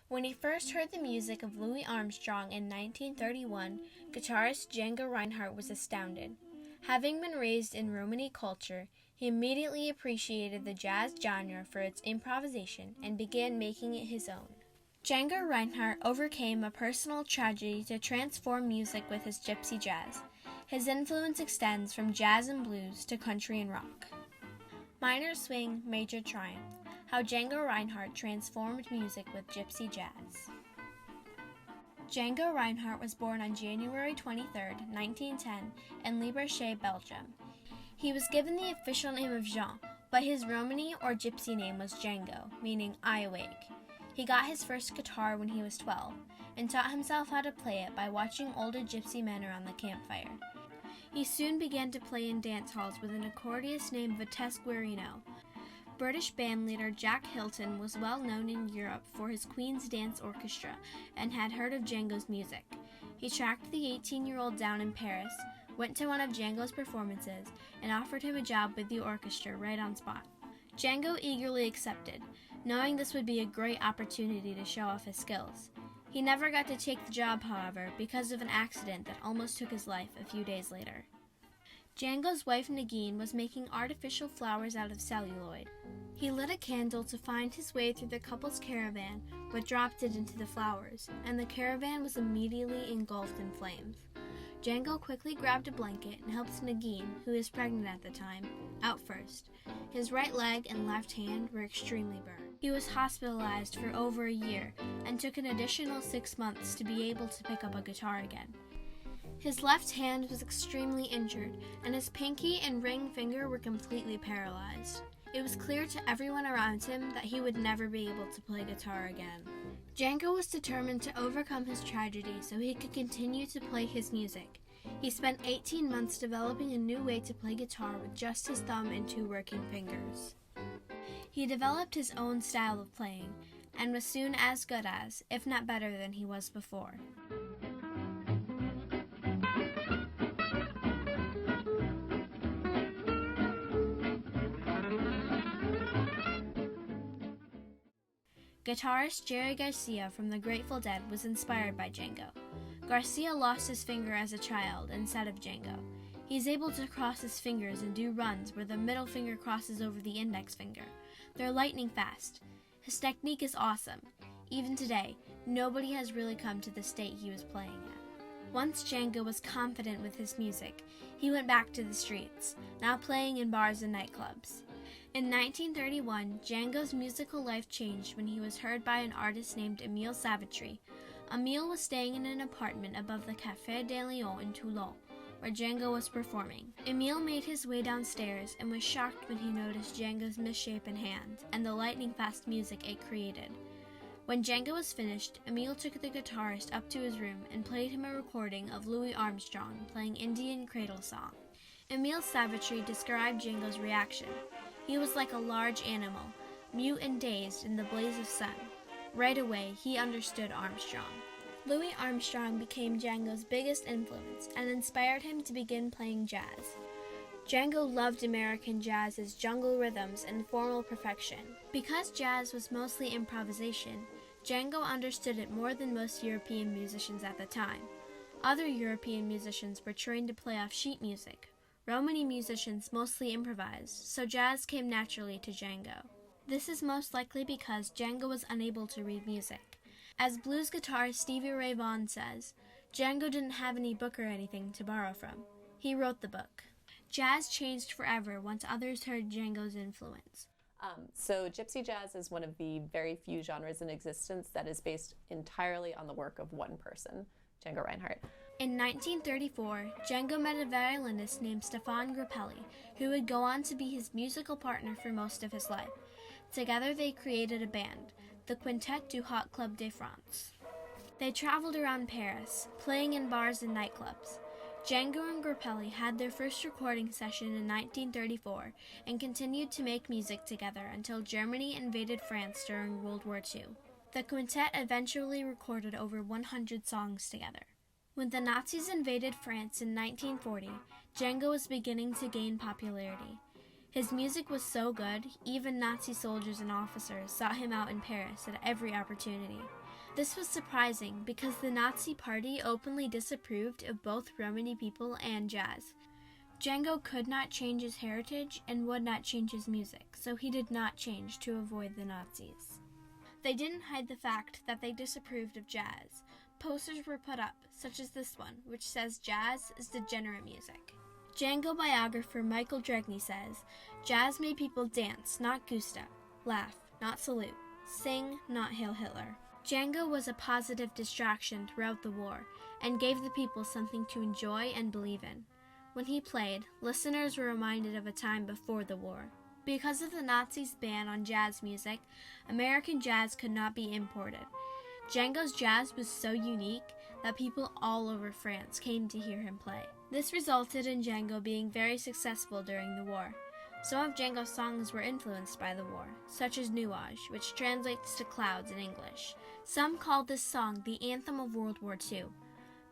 When he first heard the music of Louis Armstrong in 1931, guitarist Django Reinhardt was astounded. Having been raised in Romani culture, he immediately appreciated the jazz genre for its improvisation and began making it his own. Django Reinhardt overcame a personal tragedy to transform music with his gypsy jazz. His influence extends from jazz and blues to country and rock. Minor swing, major triumph. How Django Reinhardt transformed music with gypsy jazz. Django Reinhardt was born on January 23, 1910, in Liberche, Belgium. He was given the official name of Jean, but his Romani or gypsy name was Django, meaning I awake. He got his first guitar when he was 12, and taught himself how to play it by watching older gypsy men around the campfire. He soon began to play in dance halls with an accordionist named Vitesse Guarino. British bandleader Jack Hilton was well known in Europe for his Queen's Dance Orchestra and had heard of Django's music. He tracked the 18-year-old down in Paris, went to one of Django's performances, and offered him a job with the orchestra right on spot. Django eagerly accepted, knowing this would be a great opportunity to show off his skills. He never got to take the job, however, because of an accident that almost took his life a few days later. Django's wife Negin was making artificial flowers out of celluloid. He lit a candle to find his way through the couple's caravan, but dropped it into the flowers, and the caravan was immediately engulfed in flames. Django quickly grabbed a blanket and helped Negin, who was pregnant at the time, out first. His right leg and left hand were extremely burned. He was hospitalized for over a year and took an additional 6 months to be able to pick up a guitar again. His left hand was extremely injured, and his pinky and ring finger were completely paralyzed. It was clear to everyone around him that he would never be able to play guitar again. Django was determined to overcome his tragedy so he could continue to play his music. He spent 18 months developing a new way to play guitar with just his thumb and 2 working fingers. He developed his own style of playing, and was soon as good as, if not better than he was before. Guitarist Jerry Garcia from the Grateful Dead was inspired by Django. Garcia lost his finger as a child instead of Django. He's able to cross his fingers and do runs where the middle finger crosses over the index finger. They're lightning fast. His technique is awesome. Even today, nobody has really come to the state he was playing at. Once Django was confident with his music, he went back to the streets, now playing in bars and nightclubs. In 1931, Django's musical life changed when he was heard by an artist named Émile Savitry. Émile was staying in an apartment above the Café des Lions in Toulon, where Django was performing. Émile made his way downstairs and was shocked when he noticed Django's misshapen hand and the lightning-fast music it created. When Django was finished, Émile took the guitarist up to his room and played him a recording of Louis Armstrong playing Indian Cradle Song. Émile Savitry described Django's reaction. He was like a large animal, mute and dazed in the blaze of sun. Right away, he understood Armstrong. Louis Armstrong became Django's biggest influence and inspired him to begin playing jazz. Django loved American jazz's jungle rhythms and formal perfection. Because jazz was mostly improvisation, Django understood it more than most European musicians at the time. Other European musicians were trained to play off sheet music. Romani musicians mostly improvised, so jazz came naturally to Django. This is most likely because Django was unable to read music. As blues guitarist Stevie Ray Vaughan says, Django didn't have any book or anything to borrow from. He wrote the book. Jazz changed forever once others heard Django's influence. So gypsy jazz is one of the very few genres in existence that is based entirely on the work of one person, Django Reinhardt. In 1934, Django met a violinist named Stéphane Grappelli, who would go on to be his musical partner for most of his life. Together they created a band, the Quintet du Hot Club de France. They traveled around Paris, playing in bars and nightclubs. Django and Grappelli had their first recording session in 1934 and continued to make music together until Germany invaded France during World War II. The quintet eventually recorded over 100 songs together. When the Nazis invaded France in 1940, Django was beginning to gain popularity. His music was so good, even Nazi soldiers and officers sought him out in Paris at every opportunity. This was surprising because the Nazi Party openly disapproved of both Romany people and jazz. Django could not change his heritage and would not change his music, so he did not change to avoid the Nazis. They didn't hide the fact that they disapproved of jazz. Posters were put up, such as this one, which says jazz is degenerate music. Django biographer Michael Dregney says, "Jazz made people dance, not gusta, laugh, not salute, sing, not hail Hitler." Django was a positive distraction throughout the war and gave the people something to enjoy and believe in. When he played, listeners were reminded of a time before the war. Because of the Nazis' ban on jazz music, American jazz could not be imported. Django's jazz was so unique that people all over France came to hear him play. This resulted in Django being very successful during the war. Some of Django's songs were influenced by the war, such as Nuage, which translates to clouds in English. Some called this song the anthem of World War II.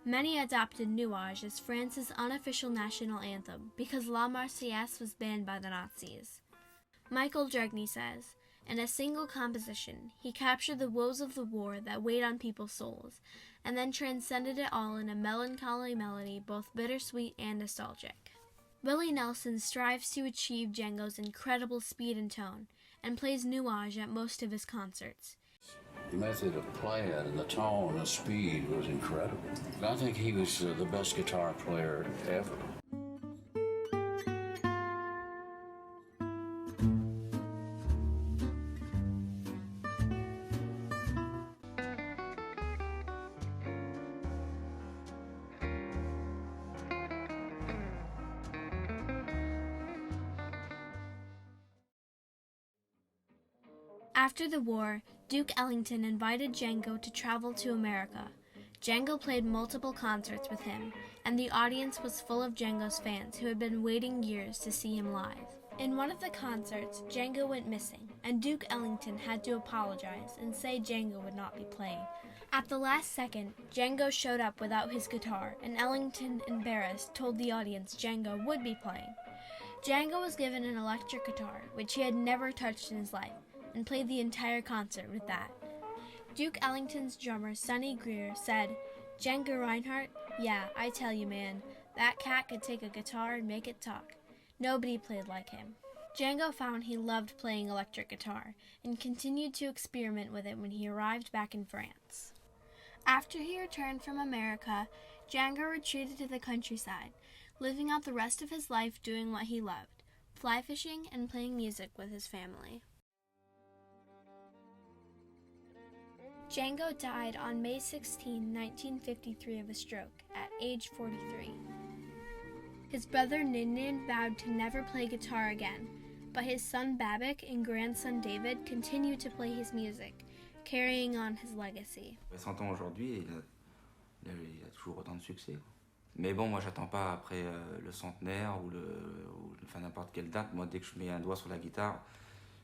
Many adopted Nuage as France's unofficial national anthem because La Marseillaise was banned by the Nazis. Michael Dregney says, "In a single composition, he captured the woes of the war that weighed on people's souls, and then transcended it all in a melancholy melody both bittersweet and nostalgic." Willie Nelson strives to achieve Django's incredible speed and tone, and plays Nuage at most of his concerts. The method of playing and the tone and the speed was incredible. I think he was the best guitar player ever. After the war, Duke Ellington invited Django to travel to America. Django played multiple concerts with him, and the audience was full of Django's fans who had been waiting years to see him live. In one of the concerts, Django went missing, and Duke Ellington had to apologize and say Django would not be playing. At the last second, Django showed up without his guitar, and Ellington, embarrassed, told the audience Django would be playing. Django was given an electric guitar, which he had never touched in his life, and played the entire concert with that. Duke Ellington's drummer Sonny Greer said, "Django Reinhardt, yeah, I tell you man, that cat could take a guitar and make it talk. Nobody played like him." Django found he loved playing electric guitar and continued to experiment with it when he arrived back in France. After he returned from America, Django retreated to the countryside, living out the rest of his life doing what he loved, fly fishing and playing music with his family. Django died on May 16, 1953 of a stroke at age 43. His brother Ninian vowed to never play guitar again, but his son Babak and grandson David continued to play his music, carrying on his legacy. 100 ans aujourd'hui, il a toujours autant de succès. Mais bon, moi j'attends pas après le centenaire ou enfin n'importe quelle date. Moi dès que je mets un doigt sur la guitare,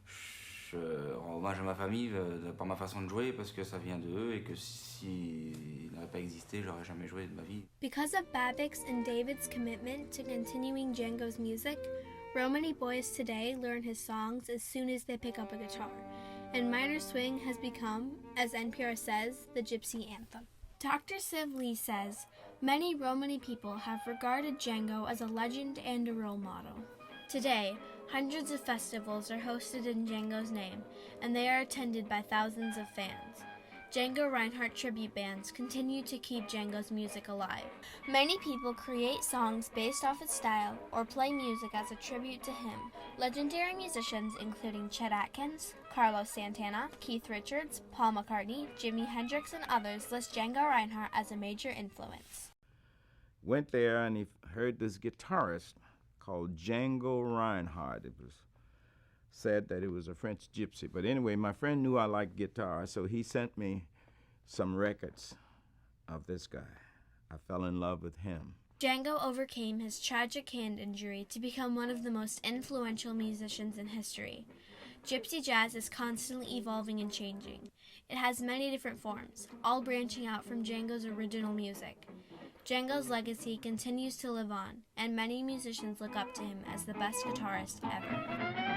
je rends hommage à ma famille par ma façon de jouer parce que ça vient d'eux et que s'ils n'avaient pas existé, j'aurais jamais joué de ma vie. Because of Babak's and David's commitment to continuing Django's music, Romany boys today learn his songs as soon as they pick up a guitar, and Minor Swing has become, as NPR says, the gypsy anthem. Dr. Siv Lee says, "Many Romany people have regarded Django as a legend and a role model. Today, hundreds of festivals are hosted in Django's name, and they are attended by thousands of fans. Django Reinhardt tribute bands continue to keep Django's music alive. Many people create songs based off his style or play music as a tribute to him. Legendary musicians including Chet Atkins, Carlos Santana, Keith Richards, Paul McCartney, Jimi Hendrix, and others list Django Reinhardt as a major influence." Went there and he heard this guitarist called Django Reinhardt. It was said that it was a French gypsy. But anyway, my friend knew I liked guitar, so he sent me some records of this guy. I fell in love with him. Django overcame his tragic hand injury to become one of the most influential musicians in history. Gypsy jazz is constantly evolving and changing. It has many different forms, all branching out from Django's original music. Django's legacy continues to live on, and many musicians look up to him as the best guitarist ever.